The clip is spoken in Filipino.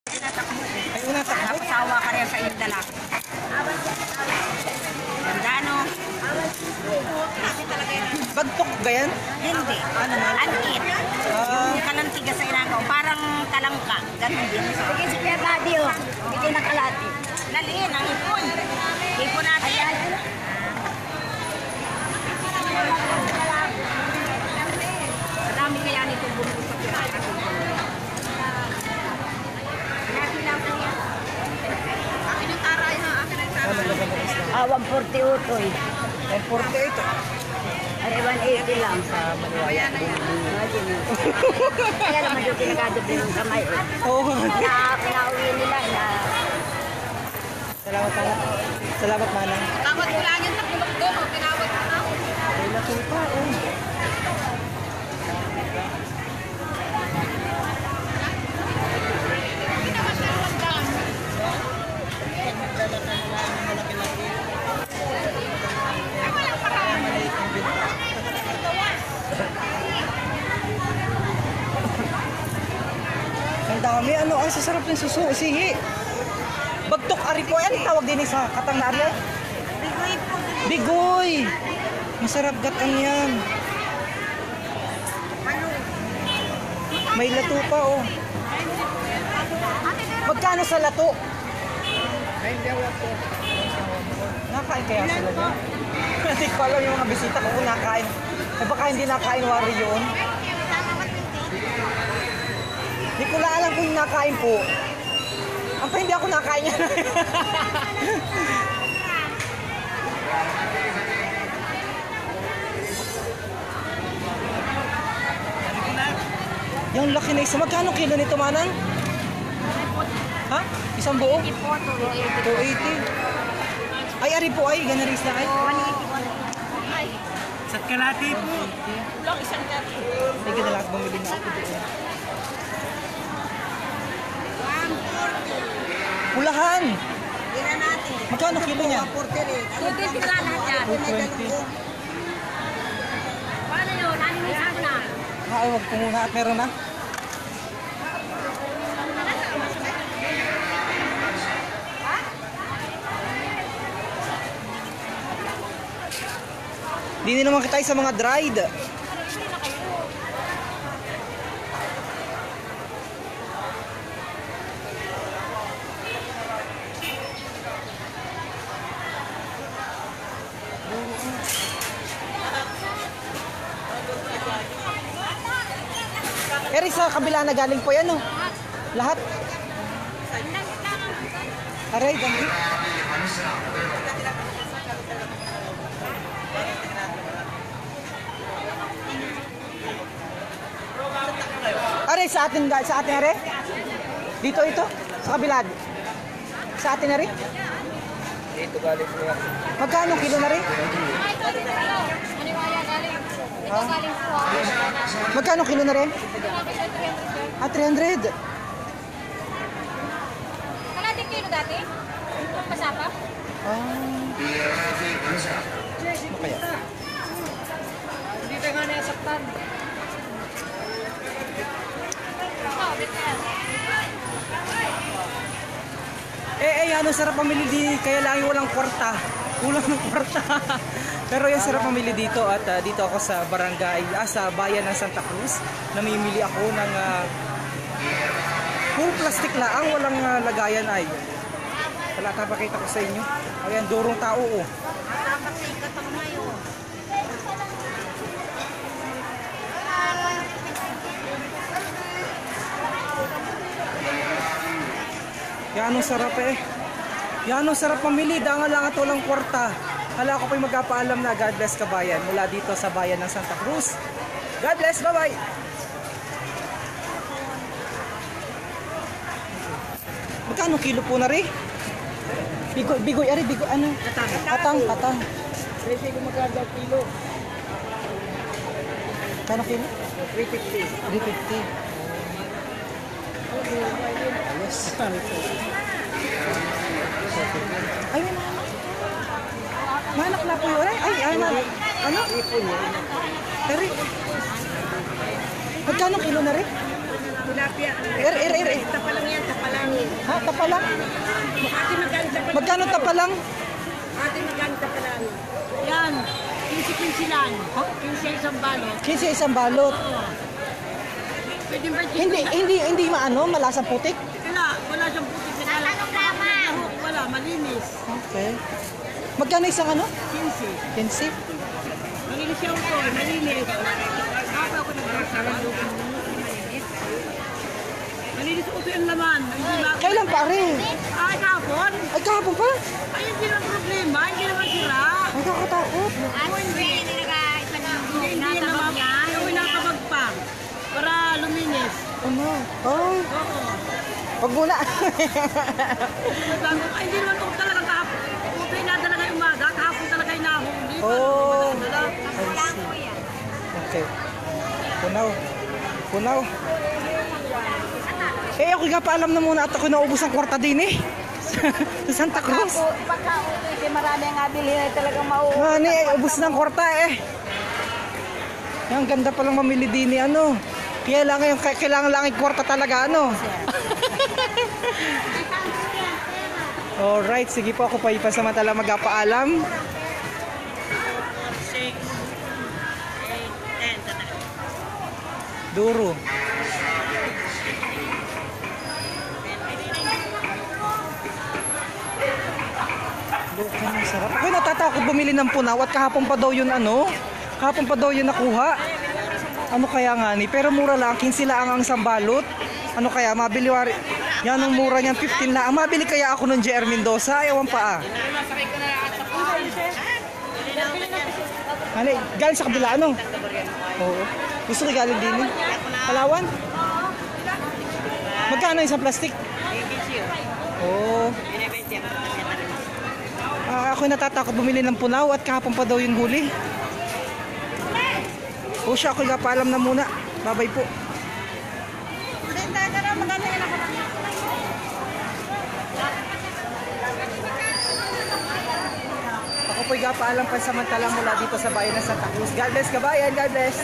Ay, una takbo. Napasawa ka rin sa inyong dala. Gandano. Bagtok ba yan? Hindi. Ano na? Anit. Yung kalantiga sa inagaw. Parang talangka. Ganun din. Sige, si Kuya Buddy, oh. Bigyan ng kalati. Laliin ang ipon. Ipon natin. Marami kaya nito bumili sa pirata. Marami lang po yan. Akin yung taray ha. Akin yung taray. 140 utoy. 148. Ay, 180 lang. Sa Manuaya. Kaya naman yung pinagadoble yung kamay. Oo. Pinauwi nila na... Salamat, Manang. Salamat, Manang. Tawad ko lang yung takulog doon. Pinawad ko na. Ay, laki pa, oh. Ang dami, ano, ang sasarap ng suso, sihi. Bagtok ari po, ano tawag din sa katang na ariyan? Bigoy po. Bigoy! Masarap gatang yan. May lato pa, oh. Magkano sa lato? Ay, hindi ako po. Nakain kaya sila niya? Hindi ko alam yung mga bisita ko kung nakain. Eh baka hindi nakain wari yun. Hindi ko lang alam kung nakain po. Ang hindi ako nakain yan. Yung laki na isa. Magkano kilo nito, Manang? Ha? Isang buo? 280. Ay, ari po ay. Gana rin sila ay. 180. Sa kalati po. Lang isang gabi. Ay, ganalas bumili na ako doon. Ulahan! Ilan natin? Magkano kilo niya? 220 lang lahat yan. 220. Paano yun? Nanimisan ko na. Ay, wag ko muna at meron na. Hindi naman kita sa mga dried. Eri sa kabila na galing po yan, no? Lahat? Aray, dami. Aray, sa atin, Aray? Dito ito? Sa kabila? Sa atin, Aray? Dito galing po yan. Magkano kilo na rin? Ha? Magkano kilo na rin? Ah, 300. Kalating kilo dati? Itong masapa? Ano kaya? Dito nga nasaktan. Ano, sarap pamili di, kaya lang walang kwarta. Kulang ng kwarta. Pero yung sarap pamili dito at dito ako sa barangay, sa bayan ng Santa Cruz. Namimili ako ng full plastic lang, walang lagayan ay. Wala tapakita ko sa inyo. Ayan, durong tao, oh. Yan ang sarap eh. Yan ang sarap mamili. Danga lang at walang kwarta. Hala ko po'y magpapaalam na. God bless kabayan. Mula dito sa bayan ng Santa Cruz. God bless. Bye-bye. Magkano kilo po na rin? Bigoy. Ari, bigoy. Ano? Katang. Kasi kung magkano kilo. Kano kilo? 350. 350. Ayos. Ay, may manak. Manak na po yun. Ay, manak. Ano? Eri. Magkano kilo na rin? Tilapia. Eri. Tapalang yan, tapalang. Tapa lang? Ate, maganda pa Magkano tapa lang? Ate, maganda pa lang. Yan. 15 lang. 15 isang balot. 15 isang balot. Pwede ba Hindi maano, malasang putik? Wala siyang putik na kala. Wala, malinis. Okay. Magkano isang ano? 15. 15? Malinis siya ito, malinis. Ako ako nagsasalang loob. Malinis ito yung laman. Kailan pare? Ay, kahapon. Ay, kahapon pa? Ay, hindi naman problema. Hindi naman sira. Ay, kakatakot. Hindi naman. Gawin nakabag pa. Para luminis. Ano? Ay, Oo. wag muna. Ay, hindi naman ito talaga kahapon. Ito yung nadala ngayong umaga. Kahapon talaga yung nahuli. Oh. Madala. Okay. Punaw. Eh, ako nga pa alam na muna at ako naubos ang kwarta din eh. Sa Santa Cruz. Pagka utoy, di marami ang abili na talagang mauuwi. Mani, ubos ng kwarta eh. Ang ganda palang mamili din eh, ano. Kailangan lang yung kwarta talaga, ano. Alright, sige po ako pa ipasamantala magpaalam. 6, 8, 10. Duro. Ang sarap. Ako'y natatakot bumili ng punaw at kahapon pa daw yun ano. Kahapon pa daw yun nakuha. Ano kaya nga ni? Pero mura lang. 15 lang ang sambalot. Ano kaya? Mabili wari. Yan ang mura niyan. 15 lang. Mabili kaya ako ng JR Mendoza? Ewan pa ah. Ano, galing sa kabila ano? Oo. Gusto ko galing din eh. Palawan? Magkano isang plastic? Oo. Ako'y natatakot bumili ng punaw at kahapon pa daw yung huli. O siya, ako'y kapaalam na muna. Bye-bye po. Ako po'y kapaalam pansamantala mula dito sa bayan ng Santa Cruz. God bless kabayan, God bless.